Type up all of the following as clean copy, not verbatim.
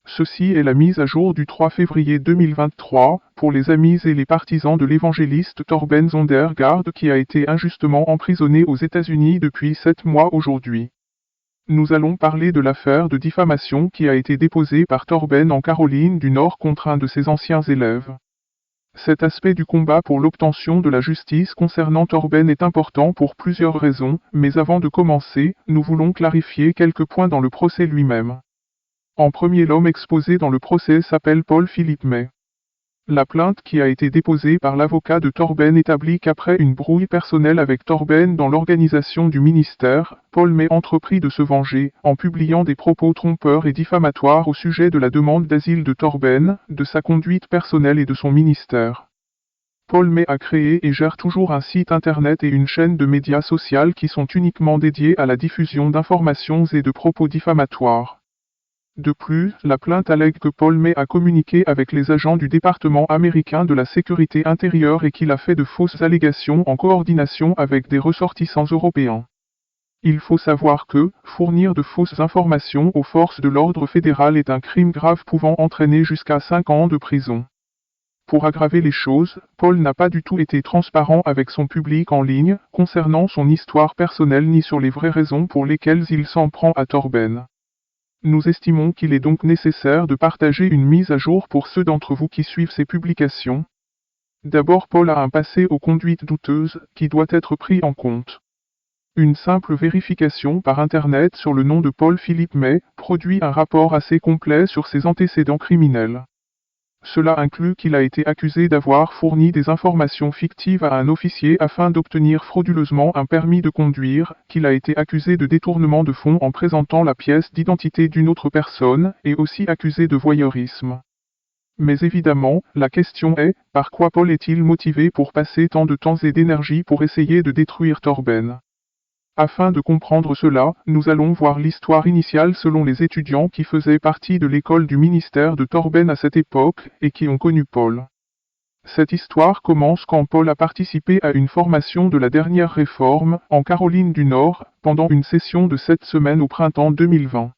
Ceci est la mise à jour du 3 février 2023, pour les amis et les partisans de l'évangéliste Torben Zondergaard qui a été injustement emprisonné aux États-Unis depuis 7 mois aujourd'hui. Nous allons parler de l'affaire de diffamation qui a été déposée par Torben en Caroline du Nord contre un de ses anciens élèves. Cet aspect du combat pour l'obtention de la justice concernant Torben est important pour plusieurs raisons, mais avant de commencer, nous voulons clarifier quelques points dans le procès lui-même. En premier, l'homme exposé dans le procès s'appelle Paul Philippe May. La plainte qui a été déposée par l'avocat de Torben établit qu'après une brouille personnelle avec Torben dans l'organisation du ministère, Paul May entreprit de se venger, en publiant des propos trompeurs et diffamatoires au sujet de la demande d'asile de Torben, de sa conduite personnelle et de son ministère. Paul May a créé et gère toujours un site internet et une chaîne de médias sociaux qui sont uniquement dédiés à la diffusion d'informations et de propos diffamatoires. De plus, la plainte allègue que Paul May a communiqué avec les agents du département américain de la sécurité intérieure et qu'il a fait de fausses allégations en coordination avec des ressortissants européens. Il faut savoir que, fournir de fausses informations aux forces de l'ordre fédéral est un crime grave pouvant entraîner jusqu'à 5 ans de prison. Pour aggraver les choses, Paul n'a pas du tout été transparent avec son public en ligne, concernant son histoire personnelle ni sur les vraies raisons pour lesquelles il s'en prend à Torben. Nous estimons qu'il est donc nécessaire de partager une mise à jour pour ceux d'entre vous qui suivent ces publications. D'abord, Paul a un passé aux conduites douteuses, qui doit être pris en compte. Une simple vérification par Internet sur le nom de Paul Philippe May produit un rapport assez complet sur ses antécédents criminels. Cela inclut qu'il a été accusé d'avoir fourni des informations fictives à un officier afin d'obtenir frauduleusement un permis de conduire, qu'il a été accusé de détournement de fonds en présentant la pièce d'identité d'une autre personne, et aussi accusé de voyeurisme. Mais évidemment, la question est, par quoi Paul est-il motivé pour passer tant de temps et d'énergie pour essayer de détruire Torben ? Afin de comprendre cela, nous allons voir l'histoire initiale selon les étudiants qui faisaient partie de l'école du ministère de Torben à cette époque, et qui ont connu Paul. Cette histoire commence quand Paul a participé à une formation de la dernière réforme, en Caroline du Nord, pendant une session de 7 semaines au printemps 2020.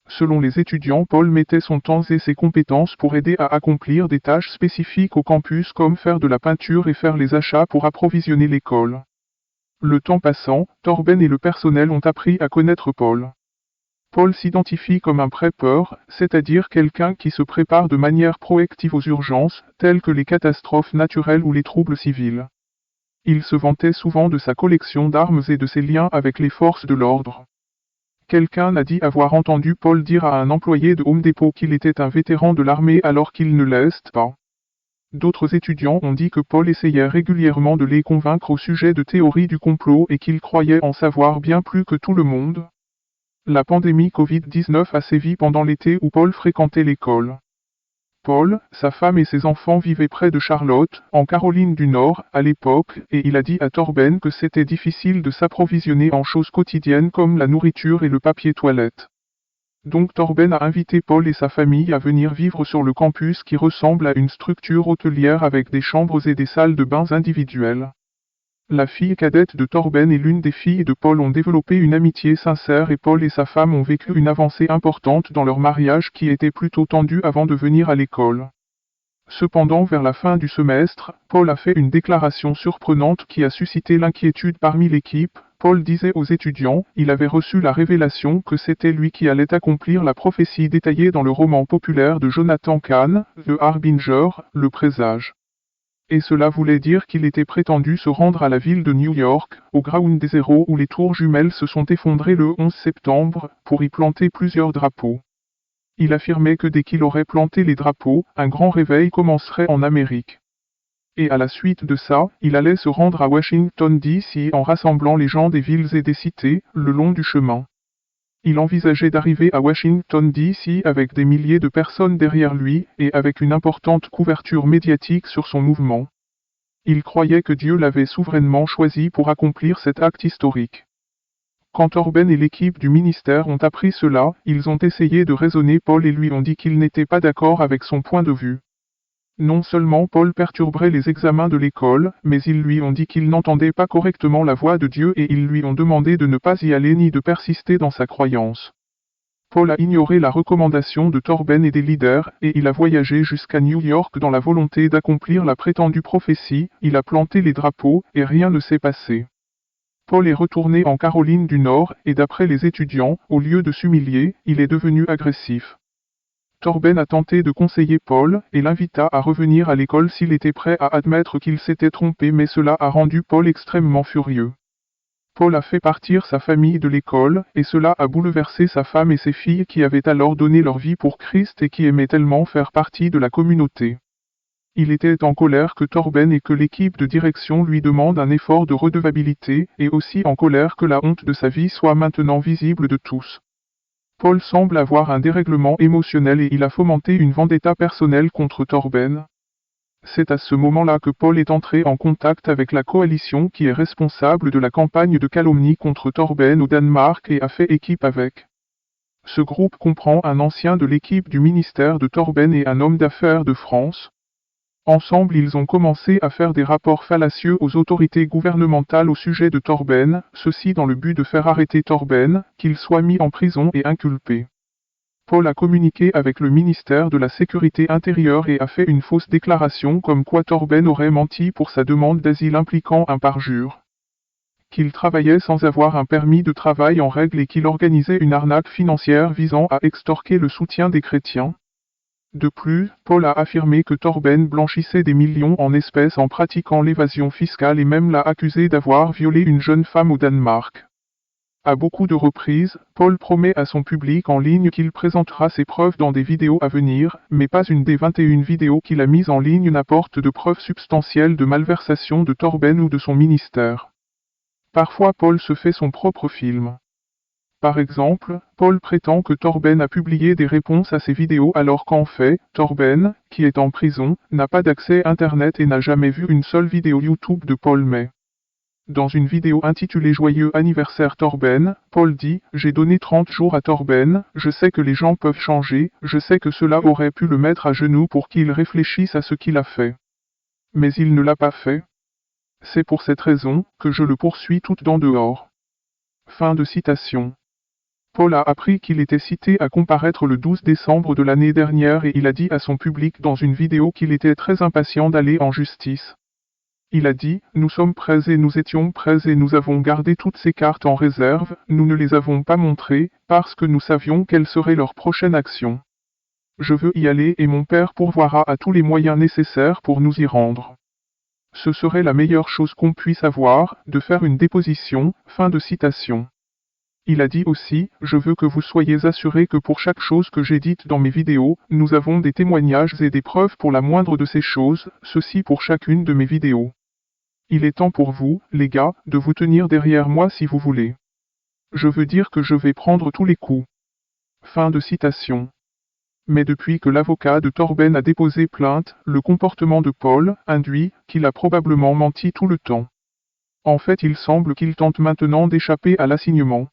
Selon les étudiants, Paul mettait son temps et ses compétences pour aider à accomplir des tâches spécifiques au campus comme faire de la peinture et faire les achats pour approvisionner l'école. Le temps passant, Torben et le personnel ont appris à connaître Paul. Paul s'identifie comme un prepper, c'est-à-dire quelqu'un qui se prépare de manière proactive aux urgences, telles que les catastrophes naturelles ou les troubles civils. Il se vantait souvent de sa collection d'armes et de ses liens avec les forces de l'ordre. Quelqu'un a dit avoir entendu Paul dire à un employé de Home Depot qu'il était un vétéran de l'armée alors qu'il ne l'est pas. D'autres étudiants ont dit que Paul essayait régulièrement de les convaincre au sujet de théories du complot et qu'il croyait en savoir bien plus que tout le monde. La pandémie Covid-19 a sévi pendant l'été où Paul fréquentait l'école. Paul, sa femme et ses enfants vivaient près de Charlotte, en Caroline du Nord, à l'époque, et il a dit à Torben que c'était difficile de s'approvisionner en choses quotidiennes comme la nourriture et le papier toilette. Donc Torben a invité Paul et sa famille à venir vivre sur le campus qui ressemble à une structure hôtelière avec des chambres et des salles de bains individuelles. La fille cadette de Torben et l'une des filles de Paul ont développé une amitié sincère et Paul et sa femme ont vécu une avancée importante dans leur mariage qui était plutôt tendu avant de venir à l'école. Cependant, vers la fin du semestre, Paul a fait une déclaration surprenante qui a suscité l'inquiétude parmi l'équipe. Paul disait aux étudiants, il avait reçu la révélation que c'était lui qui allait accomplir la prophétie détaillée dans le roman populaire de Jonathan Kahn, The Harbinger, le présage. Et cela voulait dire qu'il était prétendu se rendre à la ville de New York, au Ground Zero où les tours jumelles se sont effondrées le 11 septembre, pour y planter plusieurs drapeaux. Il affirmait que dès qu'il aurait planté les drapeaux, un grand réveil commencerait en Amérique. Et à la suite de ça, il allait se rendre à Washington DC en rassemblant les gens des villes et des cités, le long du chemin. Il envisageait d'arriver à Washington DC avec des milliers de personnes derrière lui, et avec une importante couverture médiatique sur son mouvement. Il croyait que Dieu l'avait souverainement choisi pour accomplir cet acte historique. Quand Torben et l'équipe du ministère ont appris cela, ils ont essayé de raisonner Paul et lui ont dit qu'ils n'étaient pas d'accord avec son point de vue. Non seulement Paul perturberait les examens de l'école, mais ils lui ont dit qu'il n'entendait pas correctement la voix de Dieu et ils lui ont demandé de ne pas y aller ni de persister dans sa croyance. Paul a ignoré la recommandation de Torben et des leaders, et il a voyagé jusqu'à New York dans la volonté d'accomplir la prétendue prophétie, il a planté les drapeaux, et rien ne s'est passé. Paul est retourné en Caroline du Nord, et d'après les étudiants, au lieu de s'humilier, il est devenu agressif. Torben a tenté de conseiller Paul, et l'invita à revenir à l'école s'il était prêt à admettre qu'il s'était trompé, mais cela a rendu Paul extrêmement furieux. Paul a fait partir sa famille de l'école, et cela a bouleversé sa femme et ses filles qui avaient alors donné leur vie pour Christ et qui aimaient tellement faire partie de la communauté. Il était en colère que Torben et que l'équipe de direction lui demandent un effort de redevabilité, et aussi en colère que la honte de sa vie soit maintenant visible de tous. Paul semble avoir un dérèglement émotionnel et il a fomenté une vendetta personnelle contre Torben. C'est à ce moment-là que Paul est entré en contact avec la coalition qui est responsable de la campagne de calomnie contre Torben au Danemark et a fait équipe avec. Ce groupe comprend un ancien de l'équipe du ministère de Torben et un homme d'affaires de France. Ensemble, ils ont commencé à faire des rapports fallacieux aux autorités gouvernementales au sujet de Torben, ceci dans le but de faire arrêter Torben, qu'il soit mis en prison et inculpé. Paul a communiqué avec le ministère de la Sécurité intérieure et a fait une fausse déclaration comme quoi Torben aurait menti pour sa demande d'asile impliquant un parjure. Qu'il travaillait sans avoir un permis de travail en règle et qu'il organisait une arnaque financière visant à extorquer le soutien des chrétiens. De plus, Paul a affirmé que Torben blanchissait des millions en espèces en pratiquant l'évasion fiscale et même l'a accusé d'avoir violé une jeune femme au Danemark. À beaucoup de reprises, Paul promet à son public en ligne qu'il présentera ses preuves dans des vidéos à venir, mais pas une des 21 vidéos qu'il a mises en ligne n'apporte de preuves substantielles de malversation de Torben ou de son ministère. Parfois Paul se fait son propre film. Par exemple, Paul prétend que Torben a publié des réponses à ses vidéos alors qu'en fait, Torben, qui est en prison, n'a pas d'accès Internet et n'a jamais vu une seule vidéo YouTube de Paul mais. Dans une vidéo intitulée Joyeux anniversaire Torben, Paul dit « J'ai donné 30 jours à Torben, je sais que les gens peuvent changer, je sais que cela aurait pu le mettre à genoux pour qu'il réfléchisse à ce qu'il a fait. Mais il ne l'a pas fait. C'est pour cette raison que je le poursuis tout en dehors. » Fin de citation. Paul a appris qu'il était cité à comparaître le 12 décembre de l'année dernière et il a dit à son public dans une vidéo qu'il était très impatient d'aller en justice. Il a dit, nous sommes prêts et nous étions prêts et nous avons gardé toutes ces cartes en réserve, nous ne les avons pas montrées, parce que nous savions quelle serait leur prochaine action. Je veux y aller et mon père pourvoira à tous les moyens nécessaires pour nous y rendre. Ce serait la meilleure chose qu'on puisse avoir, de faire une déposition, fin de citation. Il a dit aussi, je veux que vous soyez assurés que pour chaque chose que j'ai dite dans mes vidéos, nous avons des témoignages et des preuves pour la moindre de ces choses, ceci pour chacune de mes vidéos. Il est temps pour vous, les gars, de vous tenir derrière moi si vous voulez. Je veux dire que je vais prendre tous les coups. Fin de citation. Mais depuis que l'avocat de Torben a déposé plainte, le comportement de Paul induit qu'il a probablement menti tout le temps. En fait, il semble qu'il tente maintenant d'échapper à l'assignement.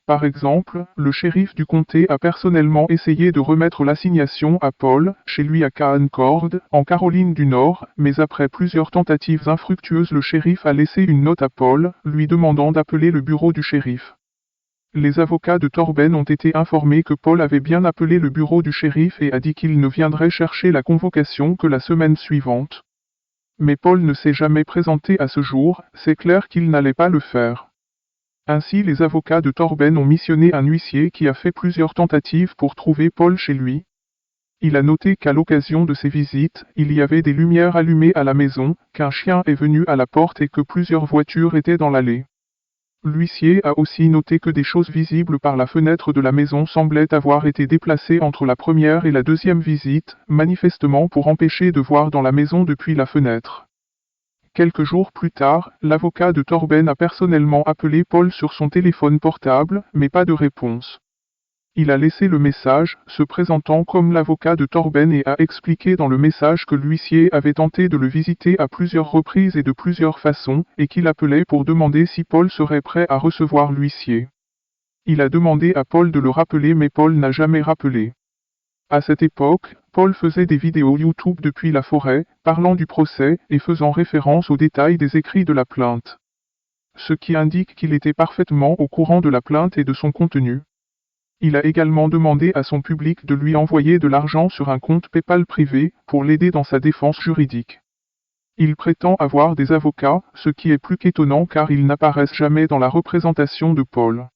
Par exemple, le shérif du comté a personnellement essayé de remettre l'assignation à Paul, chez lui à Concord, en Caroline du Nord, mais après plusieurs tentatives infructueuses le shérif a laissé une note à Paul, lui demandant d'appeler le bureau du shérif. Les avocats de Torben ont été informés que Paul avait bien appelé le bureau du shérif et a dit qu'il ne viendrait chercher la convocation que la semaine suivante. Mais Paul ne s'est jamais présenté à ce jour, c'est clair qu'il n'allait pas le faire. Ainsi les avocats de Torben ont missionné un huissier qui a fait plusieurs tentatives pour trouver Paul chez lui. Il a noté qu'à l'occasion de ses visites, il y avait des lumières allumées à la maison, qu'un chien est venu à la porte et que plusieurs voitures étaient dans l'allée. L'huissier a aussi noté que des choses visibles par la fenêtre de la maison semblaient avoir été déplacées entre la première et la deuxième visite, manifestement pour empêcher de voir dans la maison depuis la fenêtre. Quelques jours plus tard, l'avocat de Torben a personnellement appelé Paul sur son téléphone portable, mais pas de réponse. Il a laissé le message, se présentant comme l'avocat de Torben et a expliqué dans le message que l'huissier avait tenté de le visiter à plusieurs reprises et de plusieurs façons, et qu'il appelait pour demander si Paul serait prêt à recevoir l'huissier. Il a demandé à Paul de le rappeler mais Paul n'a jamais rappelé. À cette époque, Paul faisait des vidéos YouTube depuis la forêt, parlant du procès et faisant référence aux détails des écrits de la plainte. Ce qui indique qu'il était parfaitement au courant de la plainte et de son contenu. Il a également demandé à son public de lui envoyer de l'argent sur un compte PayPal privé pour l'aider dans sa défense juridique. Il prétend avoir des avocats, ce qui est plus qu'étonnant car ils n'apparaissent jamais dans la représentation de Paul.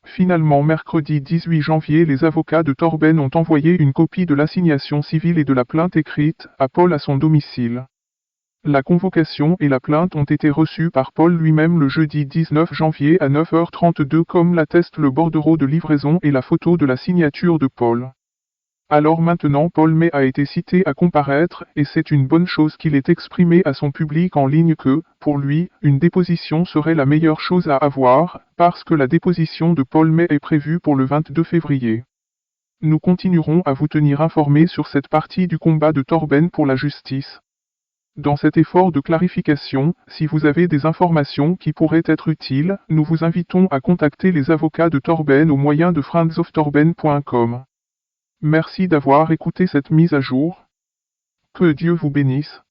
Finalement, mercredi 18 janvier, les avocats de Torben ont envoyé une copie de l'assignation civile et de la plainte écrite à Paul à son domicile. La convocation et la plainte ont été reçues par Paul lui-même le jeudi 19 janvier à 9h32 comme l'atteste le bordereau de livraison et la photo de la signature de Paul. Alors maintenant Paul May a été cité à comparaître et c'est une bonne chose qu'il ait exprimé à son public en ligne que, pour lui, une déposition serait la meilleure chose à avoir, parce que la déposition de Paul May est prévue pour le 22 février. Nous continuerons à vous tenir informés sur cette partie du combat de Torben pour la justice. Dans cet effort de clarification, si vous avez des informations qui pourraient être utiles, nous vous invitons à contacter les avocats de Torben au moyen de friendsoftorben.com. Merci d'avoir écouté cette mise à jour. Que Dieu vous bénisse.